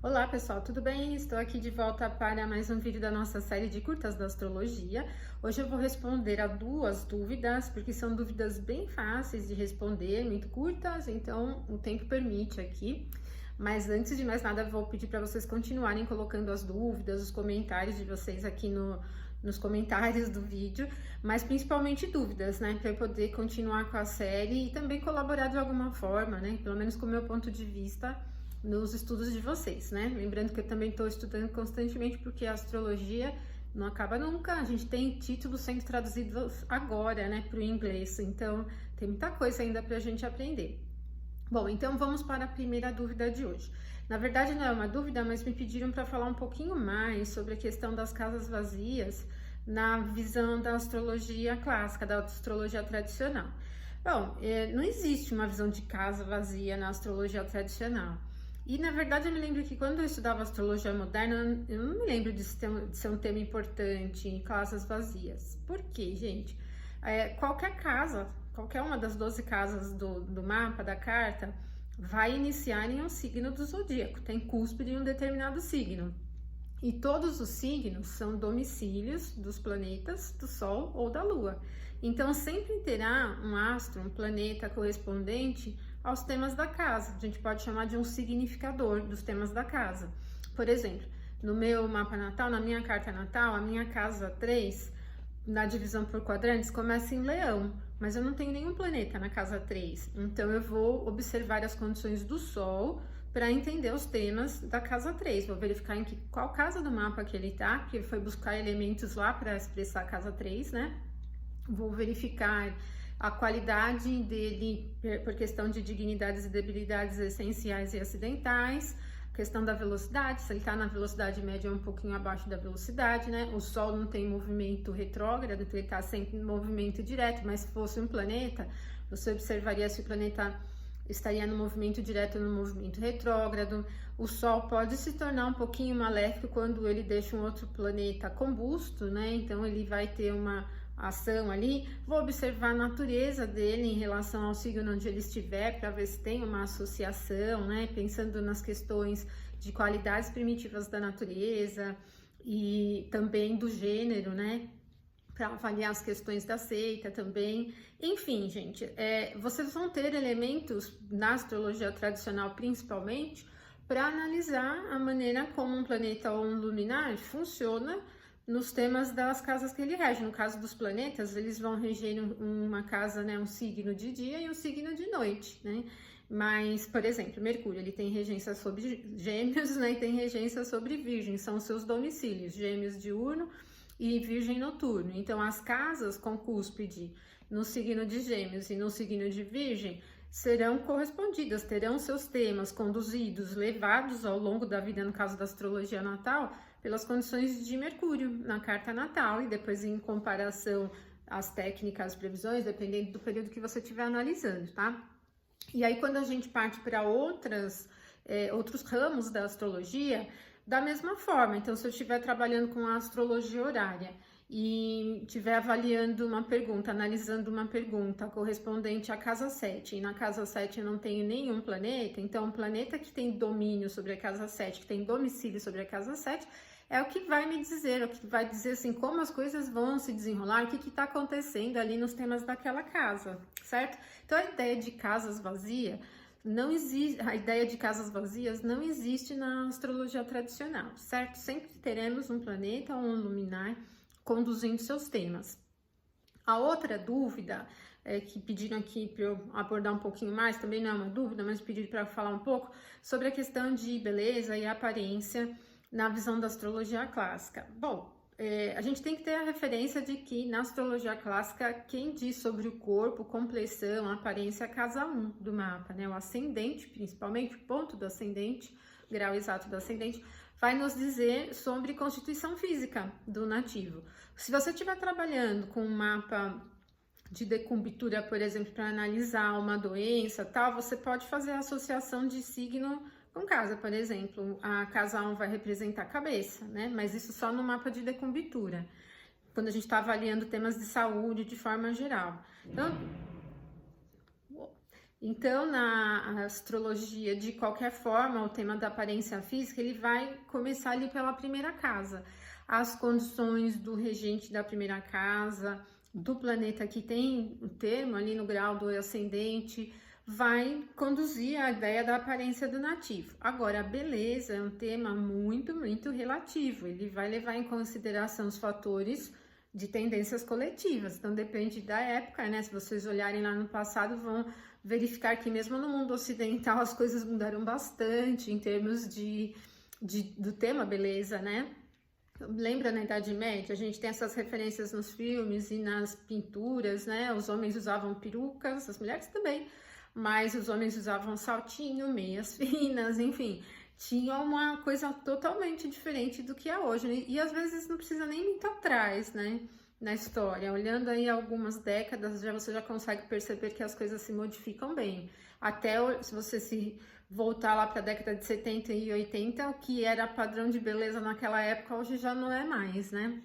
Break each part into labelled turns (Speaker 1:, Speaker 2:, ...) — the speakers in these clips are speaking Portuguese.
Speaker 1: Olá pessoal, tudo bem? Estou aqui de volta para mais um vídeo da nossa série de curtas da astrologia. Hoje eu vou responder a duas dúvidas, porque são dúvidas bem fáceis de responder, muito curtas, então o tempo permite aqui. Mas antes de mais nada, eu vou pedir para vocês continuarem colocando as dúvidas, os comentários de vocês aqui nos comentários do vídeo, mas principalmente dúvidas, né? Para eu poder continuar com a série e também colaborar de alguma forma, né? Pelo menos com o meu ponto de vista nos estudos de vocês, né? Lembrando que eu também estou estudando constantemente porque a astrologia não acaba nunca, a gente tem títulos sendo traduzidos agora, né, para o inglês, então tem muita coisa ainda para a gente aprender. Bom, então vamos para a primeira dúvida de hoje. Na verdade não é uma dúvida, mas me pediram para falar um pouquinho mais sobre a questão das casas vazias na visão da astrologia clássica, da astrologia tradicional. Bom, não existe uma visão de casa vazia na astrologia tradicional. E, na verdade, eu me lembro que quando eu estudava astrologia moderna, eu não me lembro de ser um tema importante em casas vazias. Por quê, gente? Qualquer casa, qualquer uma das 12 casas do mapa, da carta, vai iniciar em um signo do zodíaco, tem cúspide em um determinado signo. E todos os signos são domicílios dos planetas, do Sol ou da Lua. Então, sempre terá um astro, um planeta correspondente aos temas da casa. A gente pode chamar de um significador dos temas da casa. Por exemplo, no meu mapa natal, na minha carta natal, a minha casa 3, na divisão por quadrantes, começa em Leão, mas eu não tenho nenhum planeta na casa 3. Então, eu vou observar as condições do Sol para entender os temas da casa 3. Vou verificar em qual casa do mapa que ele tá, porque foi buscar elementos lá para expressar a casa 3, né? Vou verificar a qualidade dele por questão de dignidades e debilidades essenciais e acidentais, questão da velocidade, se ele está na velocidade média um pouquinho abaixo da velocidade, né? O Sol não tem movimento retrógrado, então ele está sempre em movimento direto, mas se fosse um planeta, você observaria se o planeta estaria no movimento direto ou no movimento retrógrado. O Sol pode se tornar um pouquinho maléfico quando ele deixa um outro planeta combusto, né? Então ele vai ter uma ação ali. Vou observar a natureza dele em relação ao signo onde ele estiver, para ver se tem uma associação, né? Pensando nas questões de qualidades primitivas da natureza e também do gênero, né? Para avaliar as questões da seita também. Enfim, gente, vocês vão ter elementos na astrologia tradicional, principalmente, para analisar a maneira como um planeta ou um luminar funciona nos temas das casas que ele rege. No caso dos planetas, eles vão reger uma casa, né, um signo de dia e um signo de noite, né? Mas, por exemplo, Mercúrio, ele tem regência sobre Gêmeos, né, e tem regência sobre Virgem, são os seus domicílios, Gêmeos diurno e Virgem noturno. Então, as casas com cúspide no signo de Gêmeos e no signo de Virgem serão correspondidas, terão seus temas conduzidos, levados ao longo da vida, no caso da astrologia natal, pelas condições de Mercúrio na carta natal e depois em comparação às técnicas, às previsões, dependendo do período que você estiver analisando, tá? E aí, quando a gente parte para outros ramos da astrologia, da mesma forma, então se eu estiver trabalhando com a astrologia horária e estiver avaliando uma pergunta, analisando uma pergunta correspondente à casa 7, e na casa 7 eu não tenho nenhum planeta, então o planeta que tem domínio sobre a casa 7, que tem domicílio sobre a casa 7, é o que vai me dizer, é o que vai dizer assim, como as coisas vão se desenrolar, o que está acontecendo ali nos temas daquela casa, certo? Então a ideia de casas vazias não existe, a ideia de casas vazias não existe na astrologia tradicional, certo? Sempre teremos um planeta ou um luminar conduzindo seus temas. A outra dúvida que pediram aqui para eu abordar um pouquinho mais, também não é uma dúvida, mas pediram para eu falar um pouco sobre a questão de beleza e aparência na visão da astrologia clássica. Bom, a gente tem que ter a referência de que na astrologia clássica, quem diz sobre o corpo, compleição, aparência, é a casa 1 do mapa, né? O ascendente, principalmente, o ponto do ascendente, o grau exato do ascendente, vai nos dizer sobre constituição física do nativo. Se você estiver trabalhando com um mapa de decumbitura, por exemplo, para analisar uma doença, tal, você pode fazer a associação de signo com casa, por exemplo, a casa 1 vai representar a cabeça, né? Mas isso só no mapa de decumbitura, quando a gente está avaliando temas de saúde de forma geral. Então, na astrologia, de qualquer forma, o tema da aparência física, ele vai começar ali pela primeira casa. As condições do regente da primeira casa, do planeta que tem o termo ali no grau do ascendente, vai conduzir a ideia da aparência do nativo. Agora, a beleza é um tema muito relativo. Ele vai levar em consideração os fatores de tendências coletivas. Então, depende da época, né? Se vocês olharem lá no passado, vão verificar que mesmo no mundo ocidental as coisas mudaram bastante em termos do tema beleza, né? Lembra na Idade Média? A gente tem essas referências nos filmes e nas pinturas, né? Os homens usavam perucas, as mulheres também, mas os homens usavam saltinho, meias finas, enfim, tinha uma coisa totalmente diferente do que é hoje, né? E às vezes não precisa nem muito atrás, né? Na história, olhando aí algumas décadas, você já consegue perceber que as coisas se modificam bem. Até se você se voltar lá para a década de 70 e 80, o que era padrão de beleza naquela época, hoje já não é mais, né?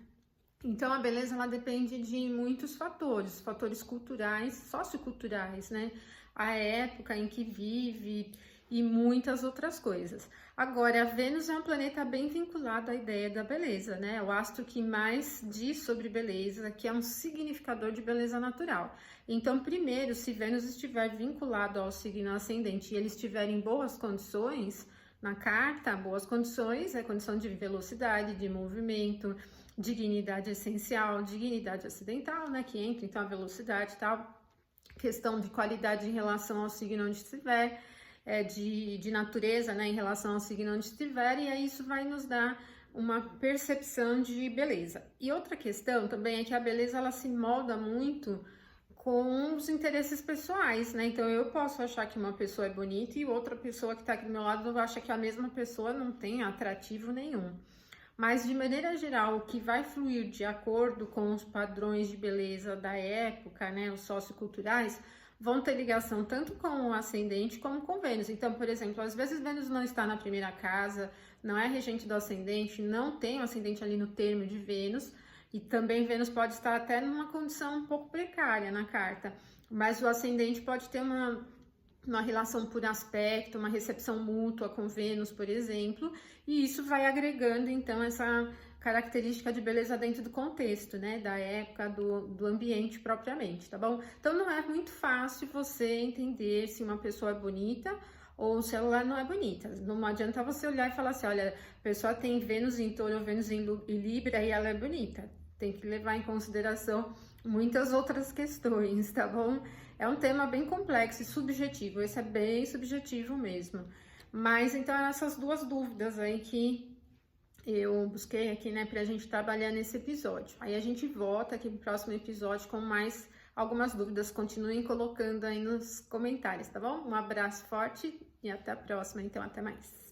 Speaker 1: Então, a beleza, ela depende de muitos fatores, fatores culturais, socioculturais, né? A época em que vive e muitas outras coisas. Agora, a Vênus é um planeta bem vinculado à ideia da beleza, né? O astro que mais diz sobre beleza, que é um significador de beleza natural. Então, primeiro, se Vênus estiver vinculado ao signo ascendente e ele estiver em boas condições na carta, boas condições é condição de velocidade, de movimento, dignidade essencial, dignidade acidental, né? Que entra então a velocidade e tal, questão de qualidade em relação ao signo onde estiver, de natureza, né, em relação ao signo onde estiver, e aí isso vai nos dar uma percepção de beleza. E outra questão também é que a beleza, ela se molda muito com os interesses pessoais, né? Então eu posso achar que uma pessoa é bonita e outra pessoa que tá aqui do meu lado acha que a mesma pessoa não tem atrativo nenhum. Mas de maneira geral, o que vai fluir de acordo com os padrões de beleza da época, né, os socioculturais, vão ter ligação tanto com o ascendente como com Vênus. Então, por exemplo, às vezes Vênus não está na primeira casa, não é regente do ascendente, não tem o ascendente ali no termo de Vênus, e também Vênus pode estar até numa condição um pouco precária na carta, mas o ascendente pode ter uma relação por aspecto, uma recepção mútua com Vênus, por exemplo, e isso vai agregando, então, essa característica de beleza dentro do contexto, né, da época, do ambiente propriamente, tá bom? Então, não é muito fácil você entender se uma pessoa é bonita ou se ela não é bonita. Não adianta você olhar e falar assim, olha, a pessoa tem Vênus em Touro ou Vênus em Libra e ela é bonita. Tem que levar em consideração muitas outras questões, tá bom? É um tema bem complexo e subjetivo, esse é bem subjetivo mesmo. Mas, então, essas duas dúvidas aí que eu busquei aqui, né, pra gente trabalhar nesse episódio. Aí a gente volta aqui pro próximo episódio com mais algumas dúvidas. Continuem colocando aí nos comentários, tá bom? Um abraço forte e até a próxima, então, até mais.